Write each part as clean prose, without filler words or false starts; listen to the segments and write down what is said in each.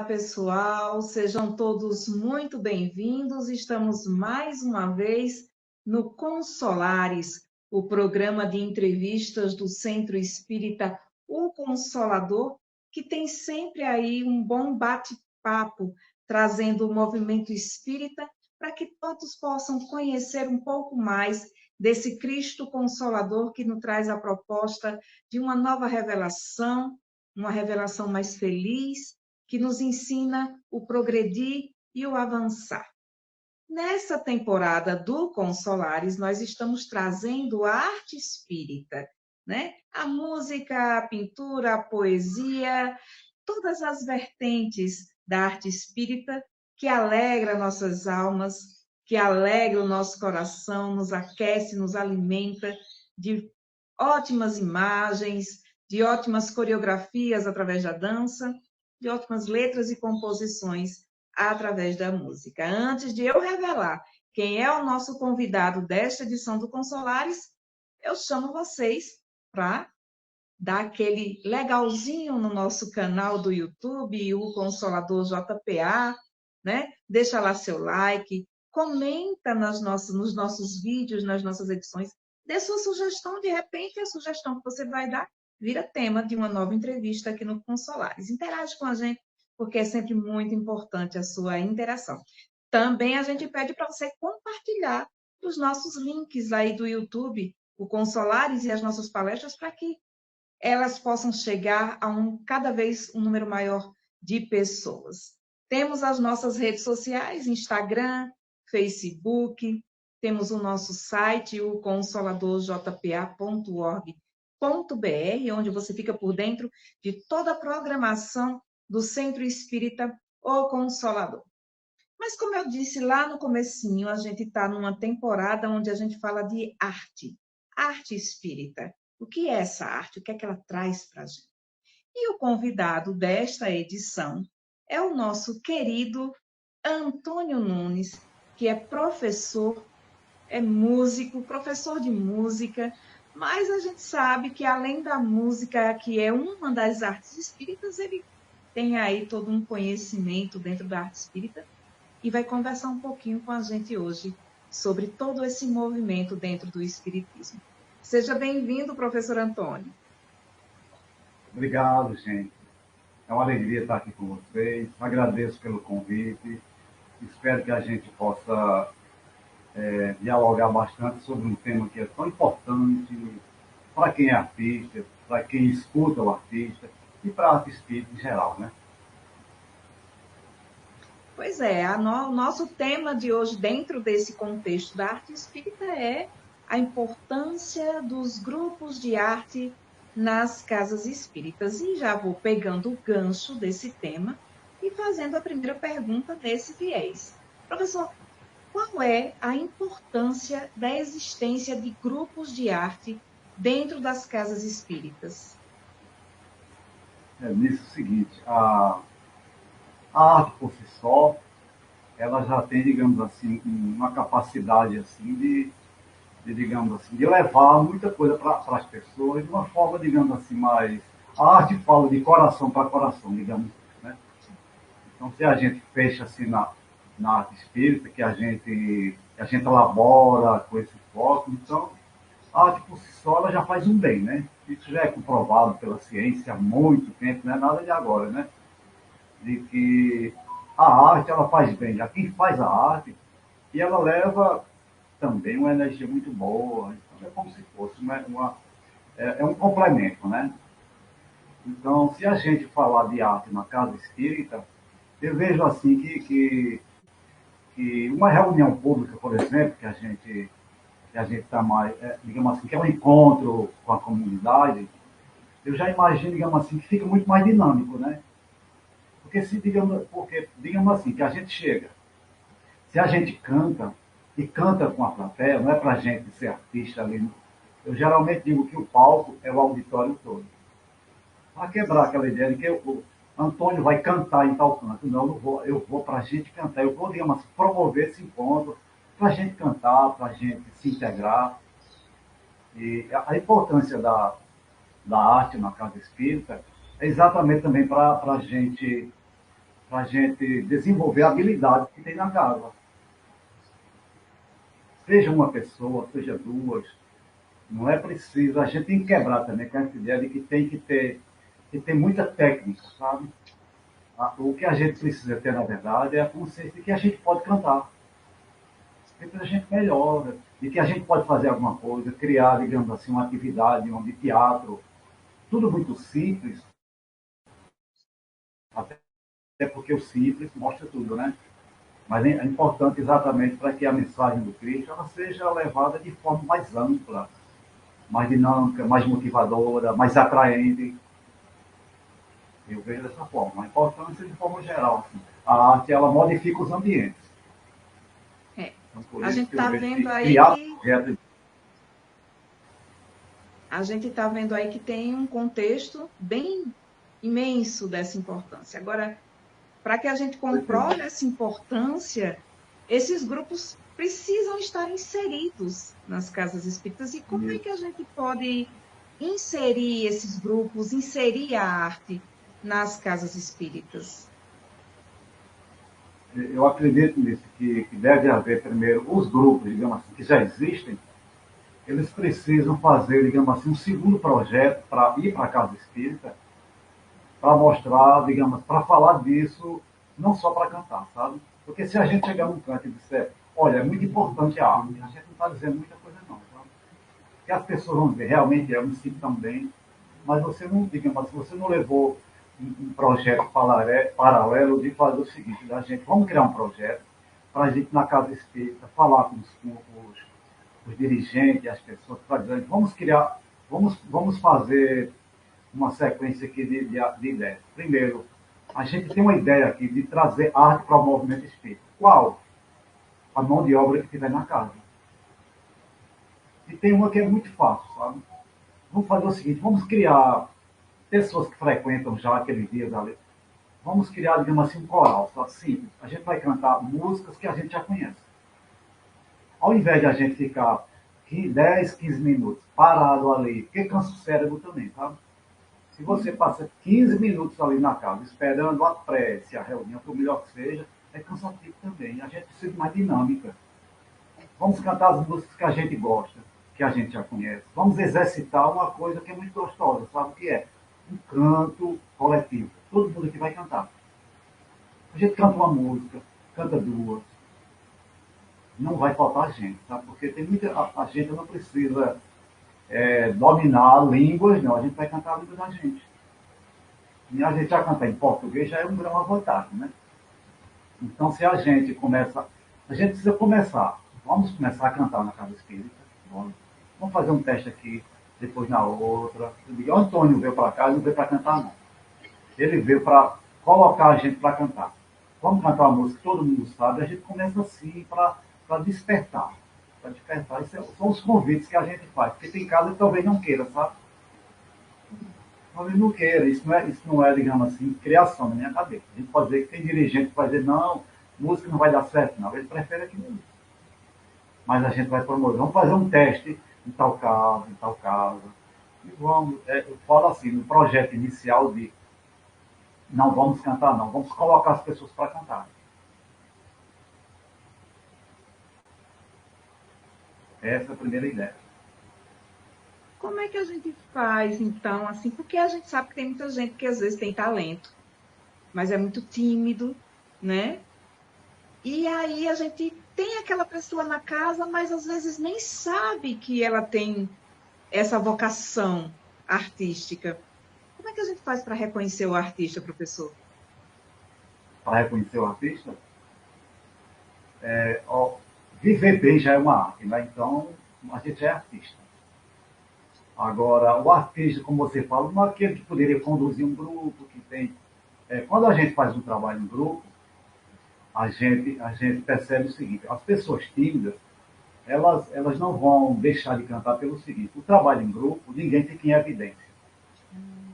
Olá, pessoal, sejam todos muito bem-vindos. Estamos mais uma vez no Consolares, o programa de entrevistas do Centro Espírita O Consolador, que tem sempre aí um bom bate-papo, trazendo o movimento espírita para que todos possam conhecer um pouco mais desse Cristo Consolador que nos traz a proposta de uma nova revelação, uma revelação mais feliz, que nos ensina o progredir e o avançar. Nessa temporada do Consolares, nós estamos trazendo a arte espírita, né? A música, a pintura, a poesia, todas as vertentes da arte espírita que alegra nossas almas, que alegra o nosso coração, nos aquece, nos alimenta de ótimas imagens, de ótimas coreografias através da dança, de ótimas letras e composições através da música. Antes de eu revelar quem é o nosso convidado desta edição do Consolares, eu chamo vocês para dar aquele legalzinho no nosso canal do YouTube, o Consolador JPA, né? Deixa lá seu like, comenta nos nossos vídeos, nas nossas edições, dê sua sugestão, de repente a sugestão que você vai dar vira tema de uma nova entrevista aqui no Consolares. Interage com a gente, porque é sempre muito importante a sua interação. Também a gente pede para você compartilhar os nossos links aí do YouTube, o Consolares e as nossas palestras, para que elas possam chegar a cada vez um número maior de pessoas. Temos as nossas redes sociais, Instagram, Facebook, temos o nosso site, o consoladorjpa.org.br, onde você fica por dentro de toda a programação do Centro Espírita O Consolador. Mas, como eu disse lá no comecinho, a gente está numa temporada onde a gente fala de arte, arte espírita. O que é essa arte? O que é que ela traz para a gente? E o convidado desta edição é o nosso querido Antônio Nunes, que é professor, é músico, professor de música, mas a gente sabe que além da música, que é uma das artes espíritas, ele tem aí todo um conhecimento dentro da arte espírita e vai conversar um pouquinho com a gente hoje sobre todo esse movimento dentro do espiritismo. Seja bem-vindo, professor Antônio. Obrigado, gente. É uma alegria estar aqui com vocês. Agradeço pelo convite. Espero que a gente possa dialogar bastante sobre um tema que é tão importante para quem é artista, para quem escuta o artista e para a arte espírita em geral, né? Pois é, o nosso tema de hoje, dentro desse contexto da arte espírita, é a importância dos grupos de arte nas casas espíritas. E já vou pegando o gancho desse tema e fazendo a primeira pergunta nesse viés. Professor, qual é a importância da existência de grupos de arte dentro das casas espíritas? Nisso é o seguinte, a arte por si só, ela já tem, digamos assim, uma capacidade assim digamos assim, de levar muita coisa para as pessoas de uma forma, digamos assim, mais... A arte fala de coração para coração, digamos, né? Então, se a gente fecha assim na arte espírita, que a gente elabora com esse foco, então, a arte por si só ela já faz um bem, né? Isso já é comprovado pela ciência há muito tempo, não é nada de agora, né? De que a arte ela faz bem, já quem faz a arte, e ela leva também uma energia muito boa, então é como se fosse um complemento, né? Então, se a gente falar de arte na casa espírita, eu vejo assim que uma reunião pública, por exemplo, que a gente está mais, digamos assim, que é um encontro com a comunidade, eu já imagino, digamos assim, que fica muito mais dinâmico, né? Digamos assim, que a gente chega, se a gente canta, e canta com a plateia, não é para a gente ser artista ali. Eu geralmente digo que o palco é o auditório todo. Para quebrar aquela ideia de que o Antônio vai cantar em tal canto. Não, eu vou para a gente cantar. Eu vou, digamos assim, promover esse encontro para a gente cantar, para a gente se integrar. E a importância da arte na casa espírita é exatamente também para a para a gente desenvolver habilidades que tem na casa. Seja uma pessoa, seja duas, não é preciso, a gente tem que quebrar também com essa ideia de que tem que ter muita técnica, sabe? O que a gente precisa ter, na verdade, é a consciência de que a gente pode cantar. Depois a gente melhora, de que a gente pode fazer alguma coisa, criar, digamos assim, uma atividade, de teatro, tudo muito simples, até porque o simples mostra tudo, né? Mas é importante exatamente para que a mensagem do Cristo ela seja levada de forma mais ampla, mais dinâmica, mais motivadora, mais atraente. Eu vejo dessa forma. A importância de forma geral. Assim. A arte, ela modifica os ambientes. É. Então, por A isso gente que eu está vejo vendo que aí criar que projetos... tem um contexto bem imenso dessa importância. Agora, para que a gente comprove essa importância, esses grupos precisam estar inseridos nas casas espíritas. E como é que a gente pode inserir esses grupos, inserir a arte nas casas espíritas? Eu acredito nisso, que deve haver primeiro os grupos, digamos assim, que já existem, eles precisam fazer, digamos assim, um segundo projeto para ir para a casa espírita, para mostrar, digamos, para falar disso, não só para cantar, sabe? Porque se a gente chegar num canto e disser, olha, é muito importante a arte, a gente não está dizendo muita coisa não, sabe? Que as pessoas vão dizer, realmente eu me sinto também, mas você não, digamos assim, você não levou um projeto paralelo de fazer o seguinte, da gente, vamos criar um projeto para a gente na casa espírita falar os dirigentes, as pessoas, para dizer, vamos criar, vamos fazer uma sequência aqui de ideias. Primeiro, a gente tem uma ideia aqui de trazer arte para o movimento espírita. Qual? A mão de obra que tiver na casa. E tem uma que é muito fácil, sabe? Vamos fazer o seguinte, vamos criar pessoas que frequentam já aqueles dias ali. Vamos criar, digamos assim, um coral, só simples. A gente vai cantar músicas que a gente já conhece. Ao invés de a gente ficar 10, 15 minutos parado ali, porque cansa o cérebro também, sabe? Se você passa 15 minutos ali na casa, esperando a prece, a reunião, por melhor que seja, é cansativo também. A gente precisa de mais dinâmica. Vamos cantar as músicas que a gente gosta, que a gente já conhece. Vamos exercitar uma coisa que é muito gostosa, sabe o que é? Um canto coletivo. Todo mundo aqui vai cantar. A gente canta uma música, canta duas, não vai faltar gente, sabe? Porque tem muita. A gente não precisa dominar línguas, não. A gente vai cantar a língua da gente. E a gente já cantar em português já é um grão à vontade, né? Então, se a gente começa. A gente precisa começar. Vamos começar a cantar na casa espírita. Vamos fazer um teste aqui, depois na outra. O Antônio veio para cá, ele não veio para cantar, não. Ele veio para colocar a gente para cantar. Vamos cantar uma música que todo mundo sabe, a gente começa assim para despertar. Para despertar. São os convites que a gente faz. Porque tem casa que talvez não queira, sabe? Talvez não queira. Isso não é, digamos assim, criação na minha cabeça. A gente pode dizer que tem dirigente que vai dizer, não, música não vai dar certo, não. Ele prefere aquilo ali. Mas a gente vai promover. Vamos fazer um teste em tal casa, em tal casa. E vamos, eu falo assim, no projeto inicial de não vamos cantar, não. Vamos colocar as pessoas para cantar. Essa é a primeira ideia. Como é que a gente faz, então, assim? Porque a gente sabe que tem muita gente que às vezes tem talento, mas é muito tímido, né? E aí a gente tem aquela pessoa na casa, mas às vezes nem sabe que ela tem essa vocação artística. Como é que a gente faz para reconhecer o artista, professor? Para reconhecer o artista, viver bem já é uma arte, né? Então, a gente já é artista. Agora, o artista, como você fala, não é aquele que poderia conduzir um grupo, que tem. Quando a gente faz um trabalho em grupo, a gente percebe o seguinte: as pessoas tímidas, elas não vão deixar de cantar pelo seguinte: o trabalho em grupo, ninguém fica em evidência.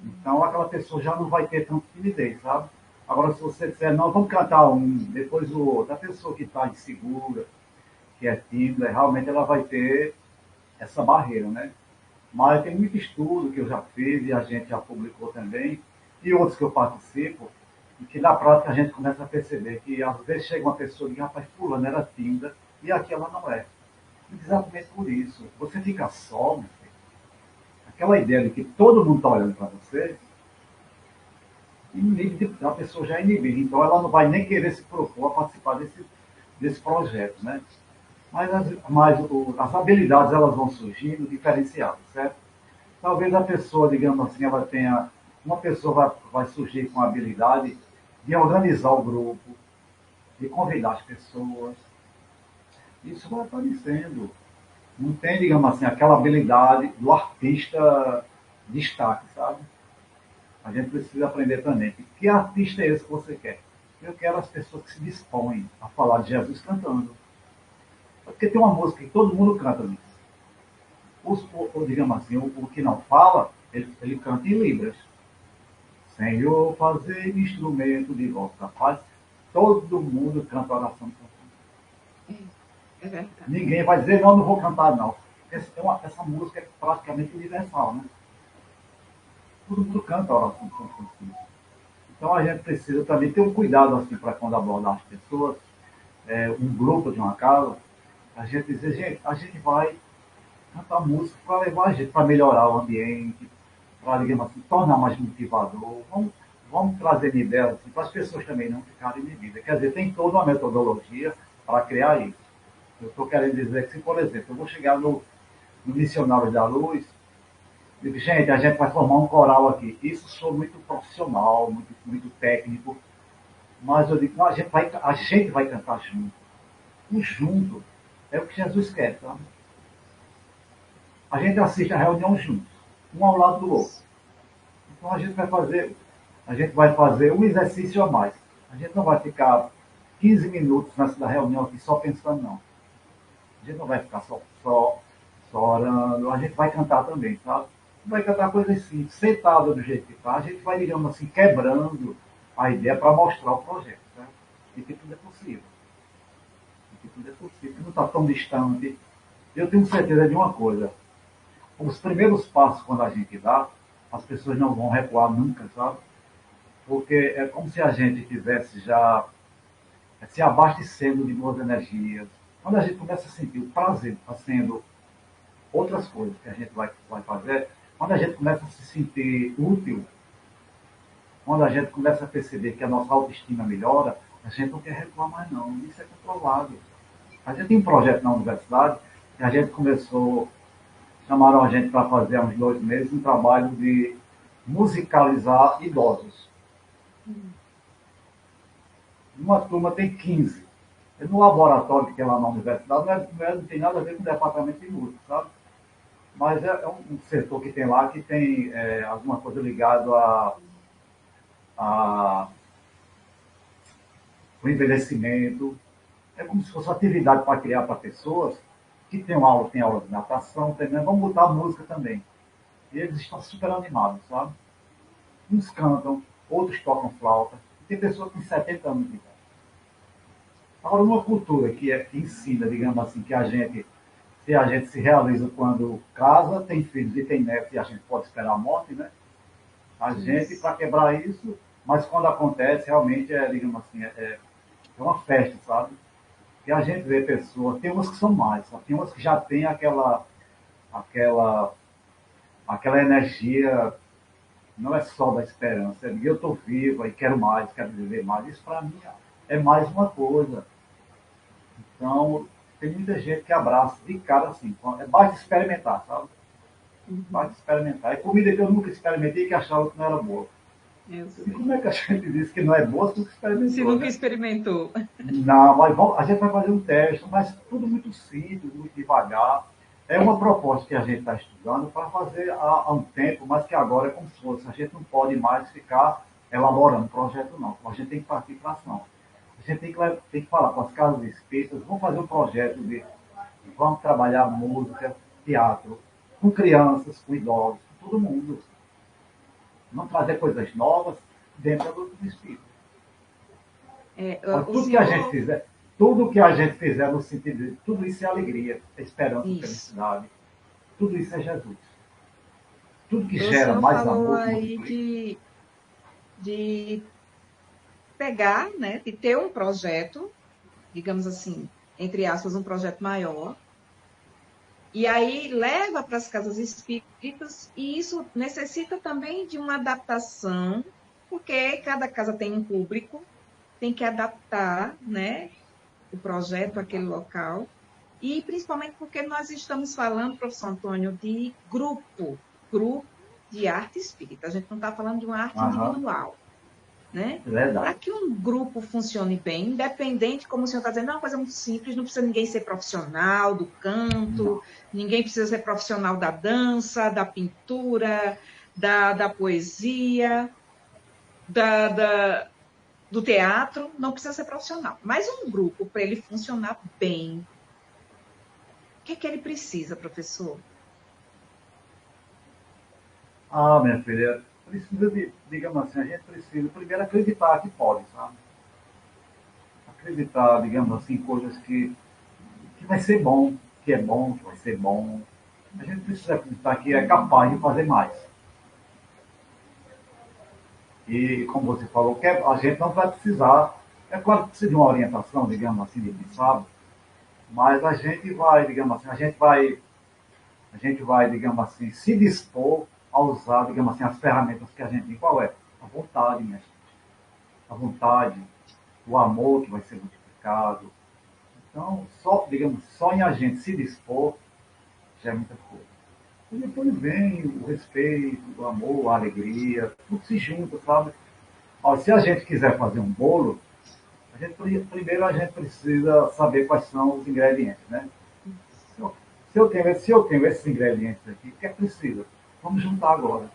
Então, aquela pessoa já não vai ter tanta timidez, sabe? Agora, se você disser, não, vamos cantar um, depois o outro, a pessoa que está insegura, que é tímida, realmente ela vai ter essa barreira, né? Mas tem muito estudo que eu já fiz e a gente já publicou também, e outros que eu participo, E que na prática a gente começa a perceber que às vezes chega uma pessoa e diz, rapaz, fulano era tímida, e aqui ela não é. Exatamente por isso. Você fica só, meu filho. Aquela ideia de que todo mundo está olhando para você, a pessoa já é inibida. Então ela não vai nem querer se propor a participar desse projeto, né? Mas as habilidades elas vão surgindo diferenciadas, certo? Talvez a pessoa, digamos assim, ela tenha. Uma pessoa vai surgir com a habilidade de organizar o grupo, de convidar as pessoas. Isso vai aparecendo. Não tem, digamos assim, aquela habilidade do artista destaque, sabe? A gente precisa aprender também. Que artista é esse que você quer? Eu quero as pessoas que se dispõem a falar de Jesus cantando. Porque tem uma música que todo mundo canta nisso. Digamos assim, o que não fala, ele canta em Libras. Senhor, fazer instrumento de vossa paz. Todo mundo canta a oração. É verdade. Ninguém vai dizer, não, não vou cantar, não. Essa música é praticamente universal, né? Todo mundo canta a oração de São Francisco. Então a gente precisa também ter um cuidado assim para quando abordar as pessoas, um grupo de uma casa, a gente dizer, gente, a gente vai cantar música para levar a gente, para melhorar o ambiente, para, digamos assim, tornar mais motivador. Vamos trazer ideias assim, para as pessoas também não ficarem inibidas. Quer dizer, tem toda uma metodologia para criar isso. Eu estou querendo dizer que, se, por exemplo, eu vou chegar no Missionário da Luz, digo, gente, a gente vai formar um coral aqui. Isso sou muito profissional, muito técnico, mas eu digo, não, a gente vai cantar junto. E junto é o que Jesus quer, tá? A gente assiste a reunião juntos, um ao lado do outro. Então a gente vai fazer um exercício a mais. A gente não vai ficar 15 minutos nessa da reunião aqui só pensando, não. A gente não vai ficar só orando, a gente vai cantar também, sabe? Vai cantar coisas simples, sentado do jeito que está, a gente vai, digamos assim, quebrando a ideia para mostrar o projeto, certo? E que tudo é possível. E que tudo é possível, que não está tão distante. Eu tenho certeza de uma coisa, os primeiros passos quando a gente dá, as pessoas não vão recuar nunca, sabe? Porque é como se a gente tivesse já se abastecendo de boas energias. Quando a gente começa a sentir o prazer fazendo outras coisas que a gente vai fazer, quando a gente começa a se sentir útil, quando a gente começa a perceber que a nossa autoestima melhora, a gente não quer recuar mais não. Isso é controlado. A gente tem um projeto na universidade que a gente começou, chamaram a gente para fazer há uns 2 meses um trabalho de musicalizar idosos. Uma turma tem 15. No laboratório que tem lá na universidade, não tem nada a ver com o departamento de música, sabe? Mas é um setor que tem lá que tem alguma coisa ligada a o envelhecimento. É como se fosse uma atividade para criar para pessoas que tem aula de natação, vamos botar música também. E eles estão super animados, sabe? Uns cantam, outros tocam flauta. Tem pessoas que têm 70 anos de idade. Agora, uma cultura que ensina, digamos assim, que se a gente se realiza quando casa, tem filhos e tem netos, e a gente pode esperar a morte, né? A gente, para quebrar isso, mas quando acontece, realmente digamos assim, é uma festa, sabe? Que a gente vê pessoas, tem umas que são mais, sabe? Tem umas que já têm aquela, aquela energia, não é só da esperança, é de eu estou viva e quero mais, quero viver mais. Isso para mim é mais uma coisa. Então, tem muita gente que abraça de cara assim, basta experimentar, sabe? Basta experimentar. É comida que eu nunca experimentei que achava que não era boa. E como é que a gente diz que não é boa se nunca experimentou? Se nunca né? experimentou. Não, mas a gente vai fazer um teste, mas tudo muito simples, muito devagar. É uma proposta que a gente está estudando para fazer há um tempo, mas que agora é como se fosse. A gente não pode mais ficar elaborando projeto, não. A gente tem que partir para ação. A gente tem que falar com as casas espíritas, vamos fazer um projeto vamos trabalhar música, teatro, com crianças, com idosos, com todo mundo. Não trazer coisas novas dentro do espírito. Mas tudo que a gente fizer no sentido de tudo isso é alegria, é esperança, felicidade. Tudo isso é Jesus. Tudo que O gera senhor mais falou amor, aí multiplica. de pegar, né, de ter um projeto, digamos assim, entre aspas, um projeto maior, e aí leva para as casas espíritas, e isso necessita também de uma adaptação, porque cada casa tem um público, tem que adaptar, né, o projeto àquele local, e principalmente porque nós estamos falando, professor Antônio, de grupo de arte espírita. A gente não está falando de uma arte Aham, individual, né? é Para verdade. que um grupo funcione bem, independente, como o senhor está dizendo, é uma coisa muito simples, não precisa ninguém ser profissional do canto, Não. ninguém precisa ser profissional da dança, da pintura, da poesia, da, da, do teatro, não precisa ser profissional. Mas um grupo, para ele funcionar bem, o que é que ele precisa, professor? Ah, minha filha, precisa de, digamos assim, a gente precisa primeiro acreditar que pode, sabe? Acreditar, digamos assim, em coisas que vai ser bom, que é bom, que vai ser bom. A gente precisa acreditar que é capaz de fazer mais. E, como você falou, que a gente não vai precisar, é claro que precisa de uma orientação, digamos assim, de quem sabe, mas a gente vai, digamos assim, a gente vai, digamos assim, se dispor a usar, digamos assim, as ferramentas que a gente tem. Qual é? A vontade, minha gente. A vontade, o amor que vai ser multiplicado. Então, só, digamos, só em a gente se dispor já é muita coisa. E depois vem o respeito, o amor, a alegria, tudo se junta, sabe? Ó, se a gente quiser fazer um bolo, primeiro a gente precisa saber quais são os ingredientes, né? Se eu tenho esses ingredientes aqui, o que é que precisa? Vamos juntar agora.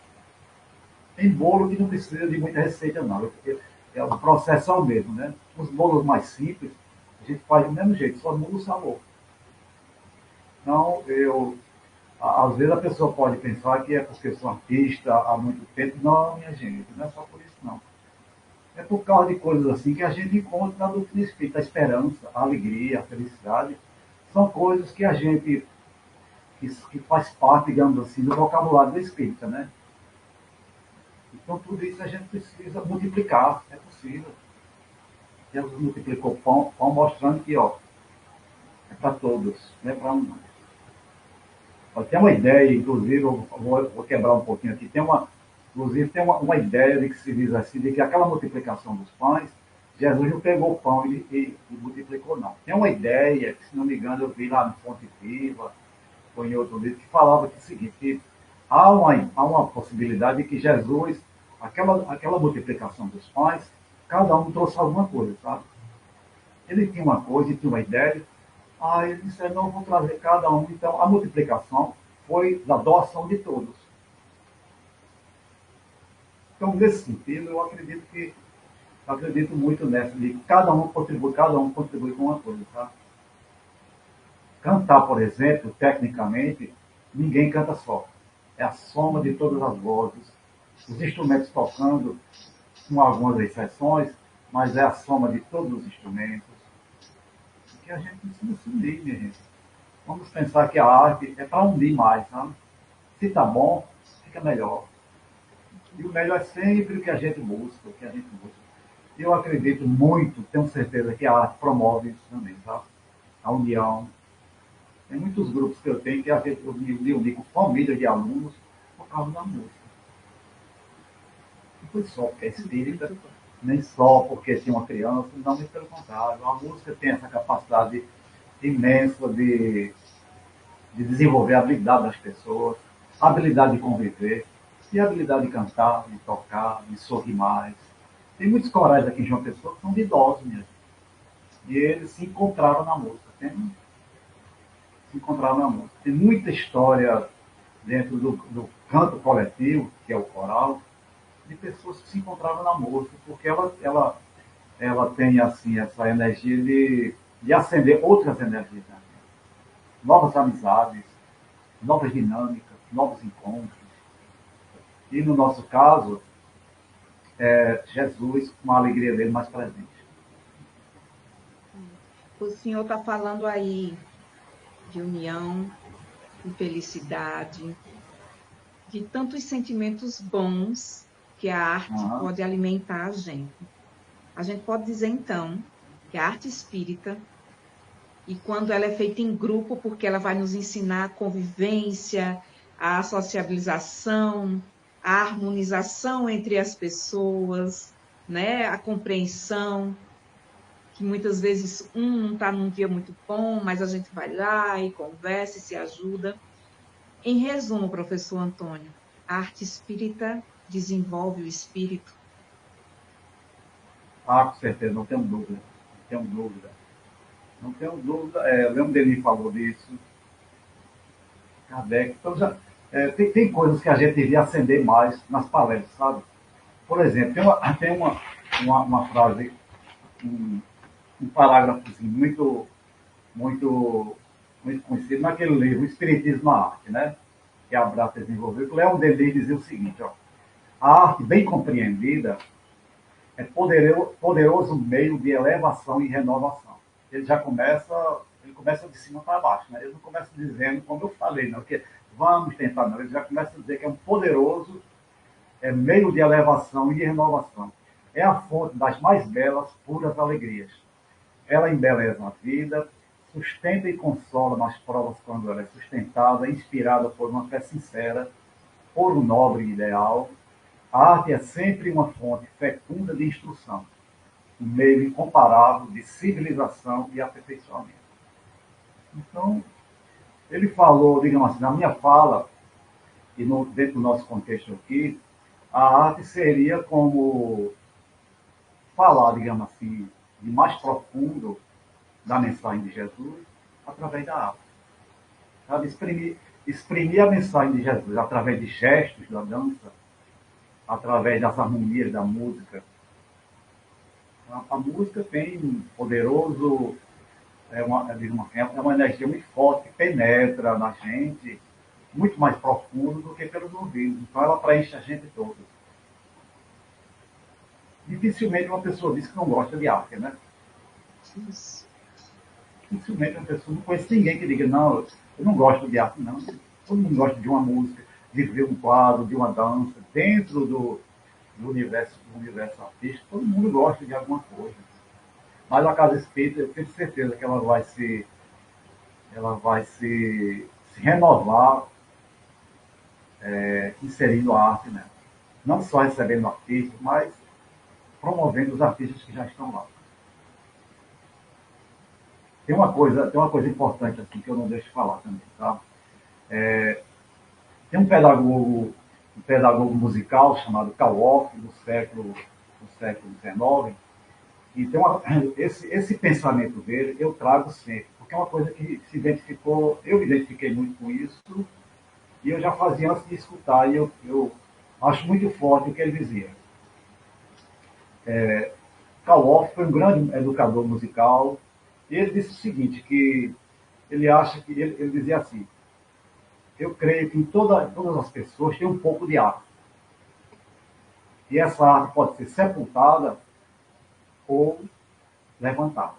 Tem bolo que não precisa de muita receita, não. O processo é o mesmo, né? Os bolos mais simples, a gente faz do mesmo jeito, só muda o sabor. Então, às vezes a pessoa pode pensar que é porque eu sou artista há muito tempo. Não, minha gente, não é só por isso, não. É por causa de coisas assim que a gente encontra na doutrina espírita. A esperança, a alegria, a felicidade, são coisas que a gente, que faz parte, digamos assim, do vocabulário do espírita, né? Então, tudo isso a gente precisa multiplicar, é possível. Jesus multiplicou pão mostrando que, ó, é para todos, não é para um. Tem uma ideia, inclusive, eu vou quebrar um pouquinho aqui, inclusive tem uma ideia de que se diz assim, de que aquela multiplicação dos pães, Jesus não pegou o pão e multiplicou, não. Tem uma ideia, que, se não me engano, eu vi lá no Fonte Viva, ou em outro livro, que falava que é o seguinte, que há uma possibilidade de que Jesus, aquela multiplicação dos pães, cada um trouxe alguma coisa, sabe? Ele tinha uma coisa, ele tinha uma ideia, ele disse, não, vou trazer cada um. Então, a multiplicação foi da doação de todos. Então, nesse sentido, eu acredito muito nessa, de cada um contribui com uma coisa, tá? Cantar, por exemplo, tecnicamente, ninguém canta só. É a soma de todas as vozes, os instrumentos tocando, com algumas exceções, mas é a soma de todos os instrumentos. Que a gente precisa se unir, minha gente. Vamos pensar que a arte é para unir mais, sabe? Se está bom, fica melhor. E o melhor é sempre o que a gente busca, o que a gente busca. E eu acredito muito, tenho certeza que a arte promove isso também, sabe? A união. Tem muitos grupos que eu tenho que a gente, eu digo família de alunos por causa da música. Não foi só porque é espírita, Muito bom. nem só porque tinha uma criança, não, muito pelo contrário. A música tem essa capacidade imensa de desenvolver a habilidade das pessoas, a habilidade de conviver, e a habilidade de cantar, de tocar, de sorrir mais. Tem muitos corais aqui em João Pessoa que são de idosos mesmo. E eles se encontraram na música. Se encontraram na música. Tem muita história dentro do canto coletivo, que é o coral, de pessoas que se encontraram na música, porque ela tem assim, essa energia de acender outras energias. Né? Novas amizades, novas dinâmicas, novos encontros. E no nosso caso, Jesus com a alegria dele mais presente. O senhor está falando aí de união, de felicidade, de tantos sentimentos bons que a arte Uhum. pode alimentar a gente. A gente pode dizer, então, que a arte espírita, e quando ela é feita em grupo, porque ela vai nos ensinar a convivência, a sociabilização, a harmonização entre as pessoas, né? A compreensão, que muitas vezes um não está num dia muito bom, mas a gente vai lá e conversa e se ajuda. Em resumo, professor Antônio, a arte espírita desenvolve o espírito. Ah, com certeza, não tenho dúvida. Não tenho dúvida. Não tenho dúvida. É, o Leon Denis falou disso, Kardec. Então, tem coisas que a gente devia acender mais nas palestras, sabe? Por exemplo, tem uma frase, um, um parágrafozinho muito, muito conhecido naquele livro, O Espiritismo na Arte, né? Que a Brata desenvolveu. O Leon Denis dizia o seguinte, ó, a arte bem compreendida é poderoso meio de elevação e renovação. Ele começa de cima para baixo, né? Ele não começa dizendo, como eu falei, não, que vamos tentar, não. Ele já começa a dizer que é um poderoso meio de elevação e de renovação. É a fonte das mais belas, puras alegrias. Ela embeleza a vida, sustenta e consola nas provas quando ela é sustentada, inspirada por uma fé sincera, por um nobre ideal. A arte é sempre uma fonte fecunda de instrução, um meio incomparável de civilização e aperfeiçoamento. Então, ele falou, digamos assim, na minha fala, e dentro do nosso contexto aqui, a arte seria como falar, digamos assim, de mais profundo da mensagem de Jesus através da arte. Sabe? Exprimir a mensagem de Jesus através de gestos da dança, através das harmonias da música. A música tem um poderoso, é uma energia muito forte que penetra na gente, muito mais profundo do que pelos ouvidos. Então ela preenche a gente toda. Dificilmente uma pessoa diz que não gosta de arte, né? Isso. Dificilmente uma pessoa, não conhece ninguém que diga, não, eu não gosto de arte, não. Todo mundo gosta de uma música, de ver um quadro, de uma dança, dentro do universo artístico, todo mundo gosta de alguma coisa. Mas a Casa Espírita, eu tenho certeza que ela vai se renovar, inserindo a arte nela. Não só recebendo artistas, mas promovendo os artistas que já estão lá. Tem uma coisa importante aqui que eu não deixo de falar também, tá? Tem um pedagogo musical chamado Karl Orff, do século XIX, e esse pensamento dele eu trago sempre, porque é uma coisa que se identificou, eu me identifiquei muito com isso, e eu já fazia antes de escutar, e eu acho muito forte o que ele dizia. Karl Orff foi um grande educador musical, e ele disse o seguinte, que ele acha que, ele dizia assim, eu creio que em todas as pessoas tem um pouco de arte. E essa arte pode ser sepultada ou levantada.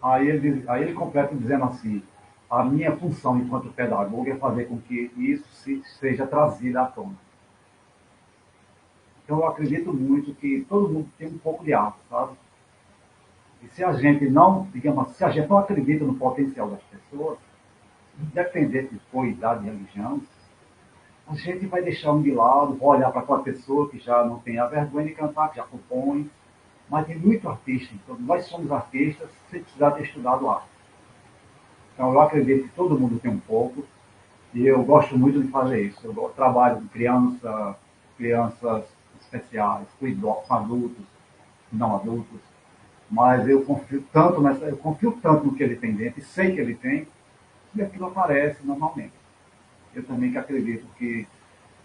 Aí ele completa dizendo assim, a minha função enquanto pedagogo é fazer com que isso seja trazido à tona. Então eu acredito muito que todo mundo tem um pouco de arte, sabe? E se a gente não, digamos, se a gente não acredita no potencial das pessoas, independente de cor, idade e religião, a gente vai deixar um de lado, vai olhar para aquela pessoa que já não tem a vergonha de cantar, que já compõe, mas tem muito artista, então nós somos artistas sem precisar ter estudado arte. Então eu acredito que todo mundo tem um pouco, e eu gosto muito de fazer isso. Eu trabalho com crianças especiais, com adultos, não adultos, mas eu confio tanto no que ele tem dentro, e sei que ele tem, e aquilo aparece normalmente. Eu também que acredito que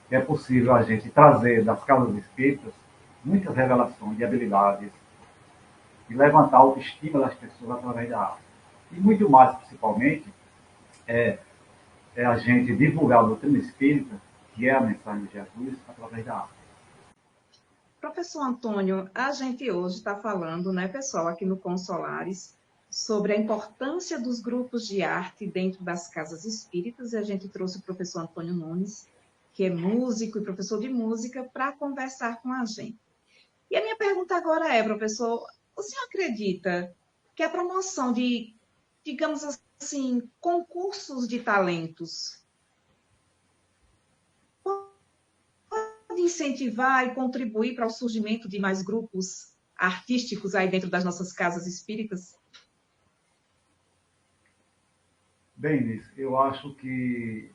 é possível a gente trazer das casas espíritas muitas revelações de habilidades e levantar a autoestima das pessoas através da arte. E muito mais, principalmente, é, é a gente divulgar a doutrina espírita, que é a mensagem de Jesus, através da arte. Professor Antônio, a gente hoje está falando, né, pessoal, aqui no Consolares, sobre a importância dos grupos de arte dentro das casas espíritas, e a gente trouxe o professor Antônio Nunes, que é músico e professor de música, para conversar com a gente. E a minha pergunta agora é, professor, o senhor acredita que a promoção de, digamos assim, concursos de talentos pode incentivar e contribuir para o surgimento de mais grupos artísticos aí dentro das nossas casas espíritas? Bem, Liz, eu acho que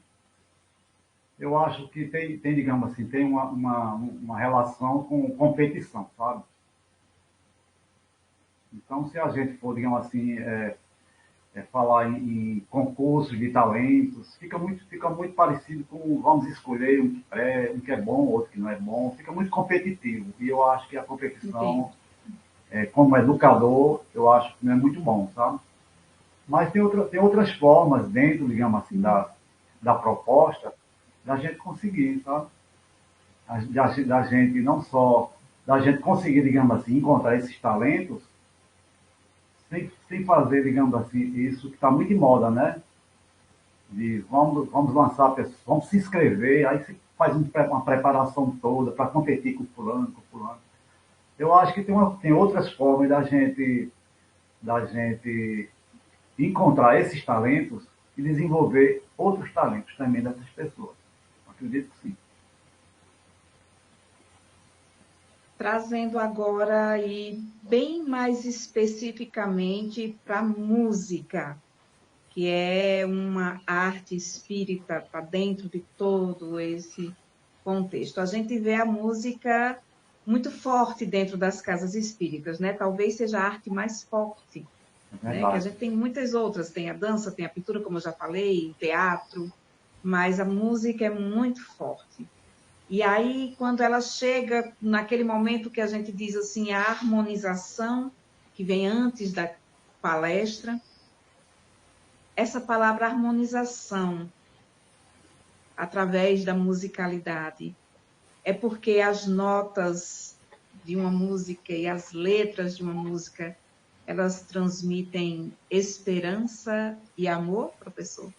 tem, digamos assim, tem uma relação com competição, sabe? Então, se a gente for, digamos assim, falar em concursos de talentos, fica muito parecido com vamos escolher um que é bom, outro que não é bom, fica muito competitivo. E eu acho que a Entendo. competição, como educador, eu acho que não é muito bom, sabe? Mas tem outras formas dentro, digamos assim, da proposta da gente conseguir, sabe? Da gente não só, da gente conseguir, digamos assim, encontrar esses talentos sem fazer, digamos assim, isso que está muito em moda, né? De vamos lançar pessoas, vamos se inscrever, aí se faz uma preparação toda para competir com fulano, com fulano. Eu acho que tem outras formas da gente encontrar esses talentos e desenvolver outros talentos também dessas pessoas. Acredito que sim. Trazendo agora e bem mais especificamente para a música, que é uma arte espírita, está dentro de todo esse contexto. A gente vê a música muito forte dentro das casas espíritas, né? Talvez seja a arte mais forte, É né? Que a verdade. gente tem muitas outras, tem a dança, tem a pintura, como eu já falei, o teatro, mas a música é muito forte. E aí, quando ela chega naquele momento que a gente diz assim, a harmonização, que vem antes da palestra, essa palavra harmonização, através da musicalidade, é porque as notas de uma música e as letras de uma música, elas transmitem esperança e amor, professor?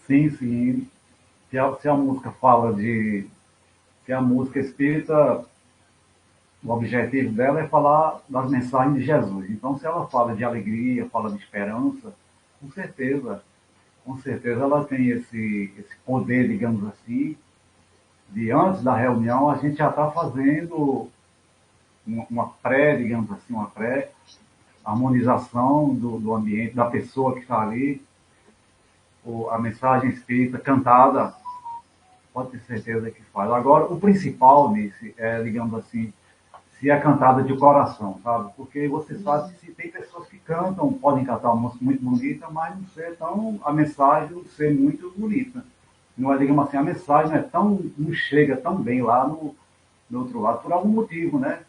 Sim, sim. Se a música fala de. Se a música espírita, o objetivo dela é falar das mensagens de Jesus. Então, se ela fala de alegria, fala de esperança, com certeza, com certeza ela tem esse poder, digamos assim, de antes da reunião a gente já está fazendo uma pré, digamos assim, uma pré-harmonização do ambiente, da pessoa que está ali, a mensagem espírita cantada, pode ter certeza que faz. Agora, o principal nisso é, digamos assim, se é cantada de coração, sabe? Porque você sabe que se tem pessoas que cantam, podem cantar uma música muito bonita, mas não ser tão, a mensagem não ser muito bonita. Não é, digamos assim, a mensagem não chega tão bem lá no outro lado, por algum motivo, né?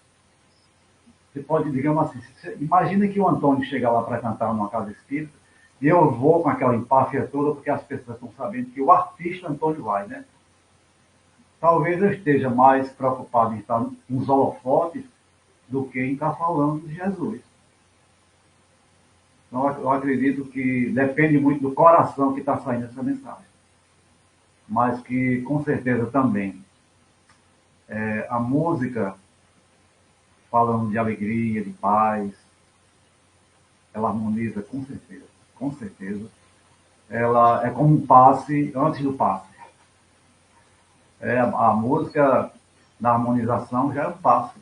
Você pode, digamos assim, imagina que o Antônio chega lá para cantar numa casa espírita, e eu vou com aquela empáfia toda, porque as pessoas estão sabendo que o artista Antônio vai, né? Talvez eu esteja mais preocupado em estar nos holofotes do que em estar falando de Jesus. Então, eu acredito que depende muito do coração que está saindo essa mensagem. Mas que, com certeza, também, a música, falando de alegria, de paz, ela harmoniza com certeza. Com certeza. Ela é como um passe antes do passe. A música da harmonização já é um passe.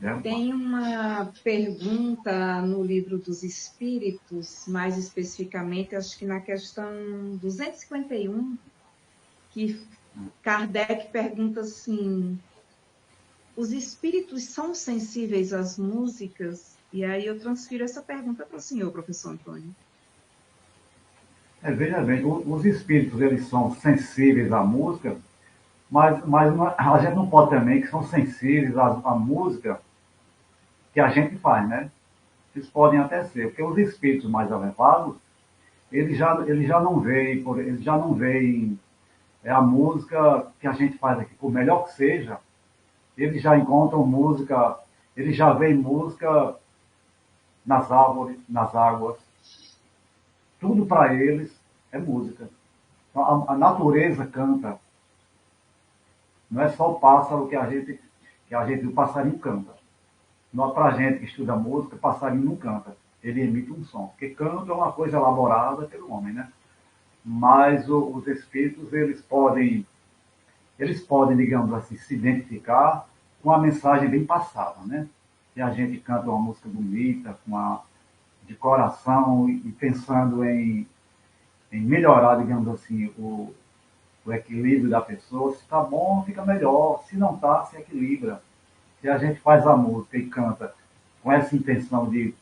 Já é um passe. Tem uma pergunta no Livro dos Espíritos, mais especificamente, acho que na questão 251, que Kardec pergunta assim: os espíritos são sensíveis às músicas? E aí eu transfiro essa pergunta para o senhor, professor Antônio. Veja bem, os espíritos eles são sensíveis à música, mas a gente não pode também que são sensíveis à música que a gente faz, né? Eles podem até ser, porque os espíritos mais elevados, eles já não veem a música que a gente faz aqui, por melhor que seja, eles já encontram música, eles já veem música nas árvores, nas águas, tudo para eles é música. Então, a natureza canta, Não é só o pássaro que o passarinho canta. Para a gente que estuda música, passarinho não canta. Ele emite um som. Porque canto é uma coisa elaborada pelo homem, né? Mas os espíritos, eles podem, digamos assim, se identificar com a mensagem bem passada, né? Se a gente canta uma música bonita, de coração e pensando em melhorar, digamos assim, o equilíbrio da pessoa, se está bom, fica melhor. Se não está, se equilibra. Se a gente faz a música e canta com essa intenção de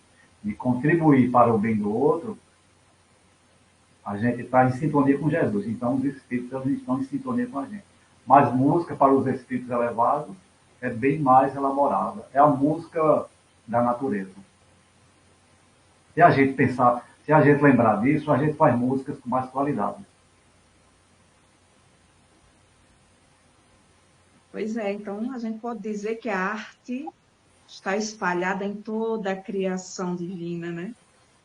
contribuir para o bem do outro, a gente está em sintonia com Jesus. Então, os espíritos estão em sintonia com a gente. Mas música para os espíritos elevados é bem mais elaborada. É a música da natureza. Se a gente pensar, se a gente lembrar disso, a gente faz músicas com mais qualidade. Pois é, então a gente pode dizer que a arte está espalhada em toda a criação divina, né?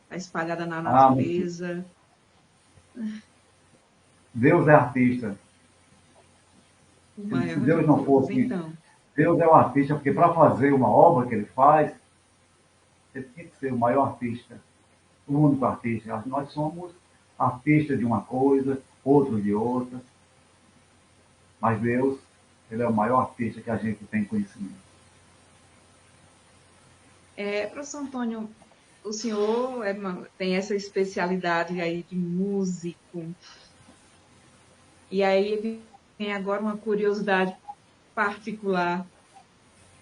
Está espalhada na Ah, natureza. Deus é artista. O Se maior de Deus não todos. fosse, Então, Deus é o artista, porque para fazer uma obra que ele faz, ele tem que ser o maior artista, o único artista. Nós somos artistas de uma coisa, outro de outra, mas Deus, ele é o maior artista que a gente tem conhecimento. professor Antônio, o senhor tem essa especialidade aí de músico. E aí vem agora uma curiosidade particular.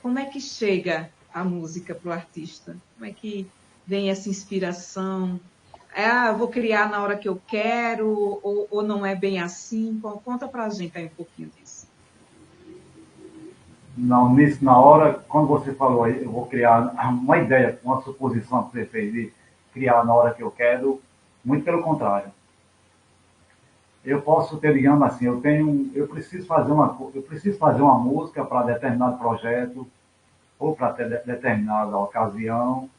Como é que chega a música para o artista? Como é que vem essa inspiração? Eu vou criar na hora que eu quero, ou não é bem assim? Conta para a gente aí um pouquinho disso. Não, nisso, na hora, quando você falou aí, eu vou criar uma ideia, uma suposição que você fez de criar na hora que eu quero, muito pelo contrário. Eu posso ter, digamos assim, eu preciso fazer uma música para determinado projeto ou para determinada ocasião,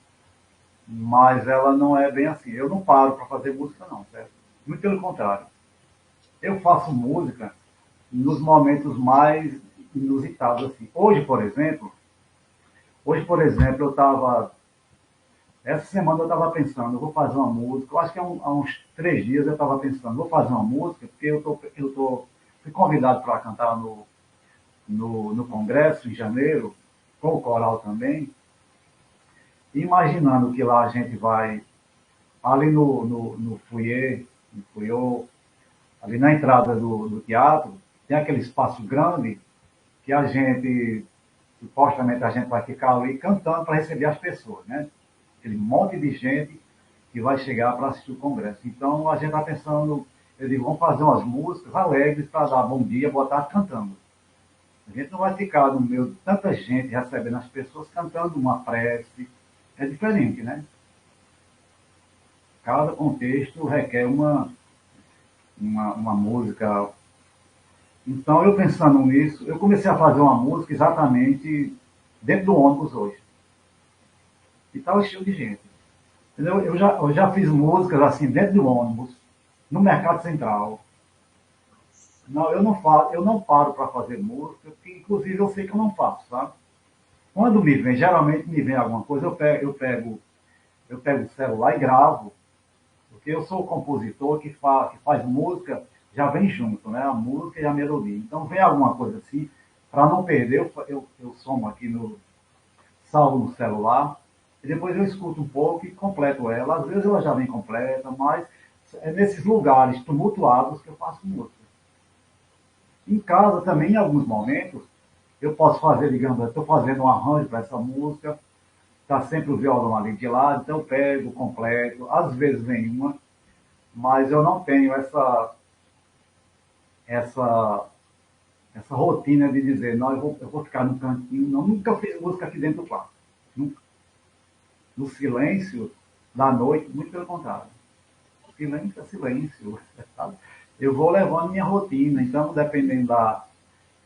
mas ela não é bem assim. Eu não paro para fazer música não, certo? Muito pelo contrário. Eu faço música nos momentos mais inusitados assim. Hoje, por exemplo, essa semana eu estava pensando, eu vou fazer uma música. Eu acho que há uns 3 dias eu estava pensando, vou fazer uma música, porque fui convidado para cantar no Congresso, em janeiro, com o coral também, imaginando que lá a gente vai, ali no foyer, no foyer, ali na entrada do teatro, tem aquele espaço grande que supostamente a gente vai ficar ali cantando para receber as pessoas, né? Aquele monte de gente que vai chegar para assistir o congresso. Então a gente está pensando, eu digo, vamos fazer umas músicas alegres para dar bom dia, boa tarde cantando. A gente não vai ficar no meio de tanta gente recebendo as pessoas cantando uma prece. É diferente, né? Cada contexto requer uma música. Então, eu pensando nisso, eu comecei a fazer uma música exatamente dentro do ônibus hoje. E estava cheio de gente. Entendeu? Eu já fiz músicas assim dentro do ônibus, no Mercado Central. Não, eu não paro para fazer música, porque inclusive eu sei que eu não faço, sabe? Quando geralmente me vem alguma coisa, eu pego o celular e gravo, porque eu sou o compositor que faz música, já vem junto, né? A música e a melodia. Então vem alguma coisa assim, para não perder, eu somo aqui salvo no celular, e depois eu escuto um pouco e completo ela. Às vezes ela já vem completa, mas é nesses lugares tumultuados que eu faço música. Em casa também, em alguns momentos, eu posso fazer, digamos, eu estou fazendo um arranjo para essa música, está sempre o violão ali de lado, então eu pego completo, às vezes vem uma, mas eu não tenho essa, essa rotina de dizer, não, eu vou ficar no cantinho, não, nunca fiz música aqui dentro do quarto, nunca. No silêncio da noite, muito pelo contrário. Silêncio é silêncio, sabe? Eu vou levando minha rotina, então dependendo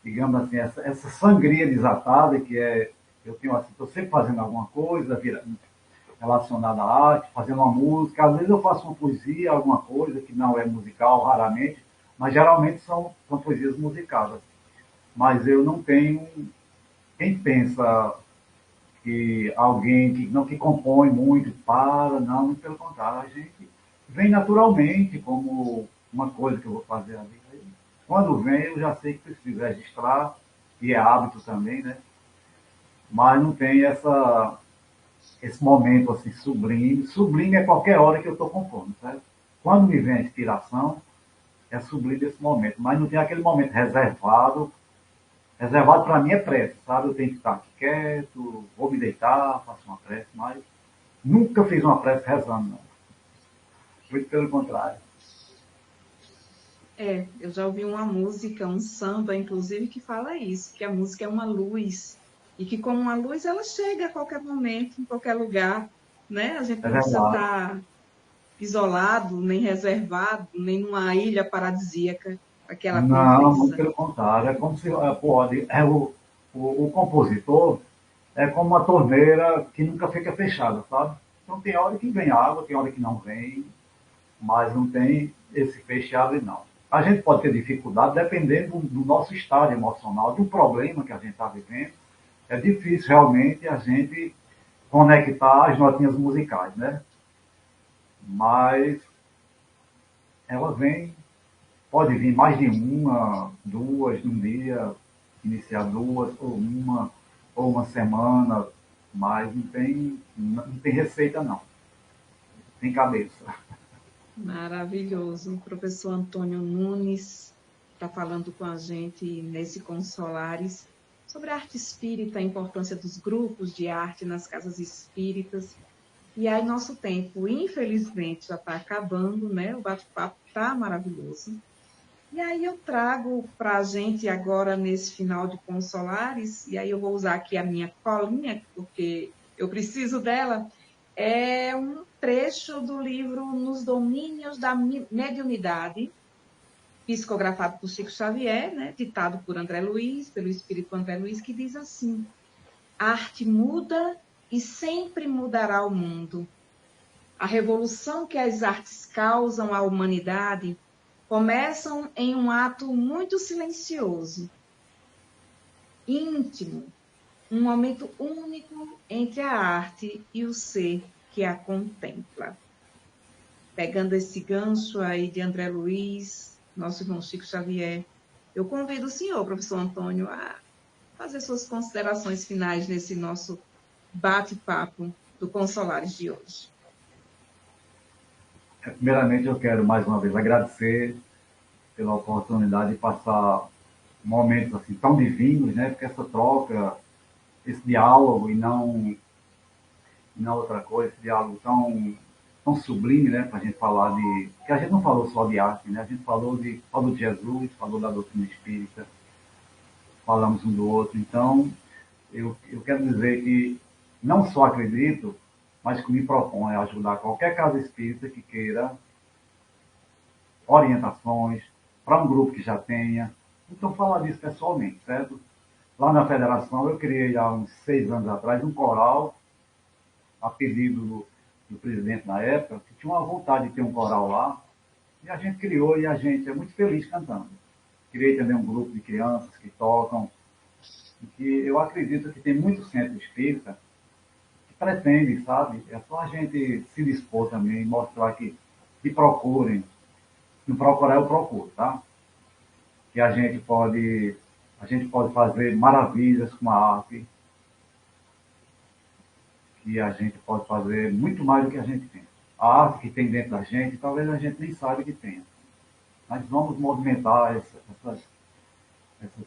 digamos assim, essa sangria desatada que eu tenho assim, estou sempre fazendo alguma coisa relacionada à arte, fazendo uma música, às vezes eu faço uma poesia, alguma coisa que não é musical, raramente, mas geralmente são poesias musicadas. mas eu não tenho... Quem pensa que alguém que compõe muito para, não, pelo contrário, a gente vem naturalmente como uma coisa que eu vou fazer ali. Quando vem, eu já sei que preciso registrar, e é hábito também, né? Mas não tem esse momento assim sublime. Sublime é qualquer hora que eu estou compondo, certo? Quando me vem a inspiração, é sublime esse momento, mas não tem aquele momento reservado. Reservado para mim é prece, sabe? Eu tenho que estar aqui quieto, vou me deitar, faço uma prece, mas nunca fiz uma prece rezando, não. Muito pelo contrário. Eu já ouvi uma música, um samba, inclusive, que fala isso, que a música é uma luz, e que como uma luz ela chega a qualquer momento, em qualquer lugar, né? A gente É não precisa verdade. estar isolado, nem reservado, nem numa ilha paradisíaca para que ela Não, muito aconteça. pelo contrário. É como se pode. O compositor é como uma torneira que nunca fica fechada, sabe? Então tem hora que vem água, tem hora que não vem, mas não tem esse feche e abre, não. A gente pode ter dificuldade dependendo do nosso estado emocional, do problema que a gente está vivendo. É difícil realmente a gente conectar as notinhas musicais, né? Mas ela vem, pode vir mais de uma, duas num dia, iniciar duas, ou uma semana, mas não tem receita não, tem cabeça. Maravilhoso. O professor Antônio Nunes está falando com a gente nesse Consolares sobre a arte espírita, a importância dos grupos de arte nas casas espíritas. E aí, nosso tempo, infelizmente, já está acabando, né? O bate-papo está maravilhoso. E aí, eu trago para a gente agora, nesse final de Consolares, e aí eu vou usar aqui a minha colinha, porque eu preciso dela, é um trecho do livro Nos Domínios da Mediunidade, psicografado por Chico Xavier, né? Ditado por André Luiz, pelo espírito André Luiz, que diz assim: a arte muda e sempre mudará o mundo. A revolução que as artes causam à humanidade começam em um ato muito silencioso, íntimo, um momento único entre a arte e o ser que a contempla. Pegando esse gancho aí de André Luiz, nosso irmão Chico Xavier, eu convido o senhor, professor Antônio, a fazer suas considerações finais nesse nosso bate-papo do Consolares de hoje. Primeiramente eu quero mais uma vez agradecer pela oportunidade de passar momentos assim tão divinos, né? Porque essa troca, esse diálogo e não outra coisa, esse diálogo tão sublime, né? Para a gente falar de... que a gente não falou só de arte, né? A gente falou de Jesus, falou da doutrina espírita, falamos um do outro. Então, eu quero dizer que não só acredito, mas que me proponho a ajudar qualquer casa espírita que queira orientações para um grupo que já tenha. Então, falar disso pessoalmente, certo? Lá na federação, eu criei há uns 6 anos atrás um coral, a pedido do presidente na época, que tinha uma vontade de ter um coral lá, e a gente criou e a gente é muito feliz cantando. Criei também um grupo de crianças que tocam, e que eu acredito que tem muito centro espírita que pretende, sabe? É só a gente se dispor também, mostrar que procurem. Se não procurar, eu procuro, tá? Que a gente pode fazer maravilhas com a arte, que a gente pode fazer muito mais do que a gente tem. A arte que tem dentro da gente, talvez a gente nem saiba que tem. Mas vamos movimentar essas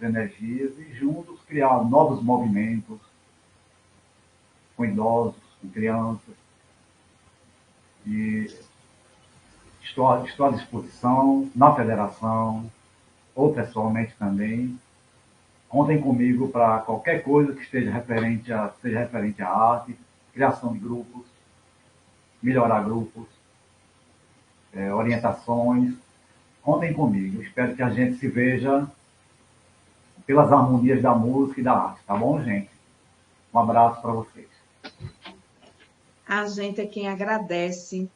energias e juntos criar novos movimentos com idosos, com crianças. E estou à disposição na federação, ou pessoalmente também. Contem comigo para qualquer coisa que seja referente à arte, criação de grupos, melhorar grupos, orientações. Contem comigo. Espero que a gente se veja pelas harmonias da música e da arte, tá bom, gente? Um abraço para vocês. A gente é quem agradece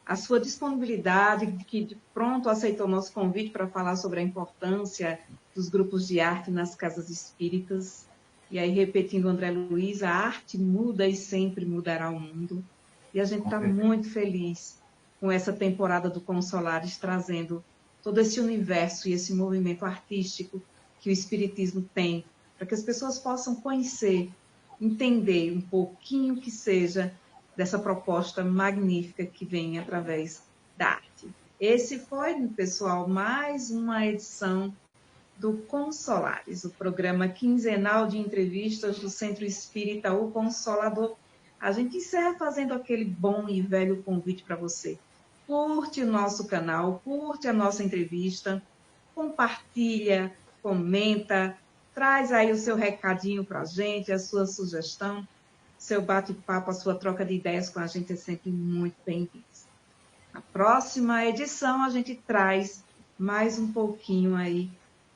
a sua disponibilidade, que de pronto aceitou o nosso convite para falar sobre a importância dos grupos de arte nas casas espíritas. E aí, repetindo André Luiz, a arte muda e sempre mudará o mundo. E a gente está muito feliz com essa temporada do Consolares, trazendo todo esse universo e esse movimento artístico que o Espiritismo tem, para que as pessoas possam conhecer, entender um pouquinho que seja dessa proposta magnífica que vem através da arte. Esse foi, pessoal, mais uma edição do Consolares, o programa quinzenal de entrevistas do Centro Espírita O Consolador. A gente encerra fazendo aquele bom e velho convite para você. Curte o nosso canal, curte a nossa entrevista, compartilha, comenta, traz aí o seu recadinho para a gente, a sua sugestão, seu bate-papo, a sua troca de ideias com a gente é sempre muito bem-vindo. Na próxima edição, a gente traz mais um pouquinho aí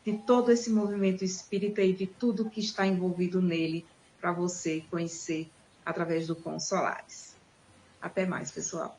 de todo esse movimento espírita e de tudo que está envolvido nele para você conhecer através do Consolares. Até mais, pessoal.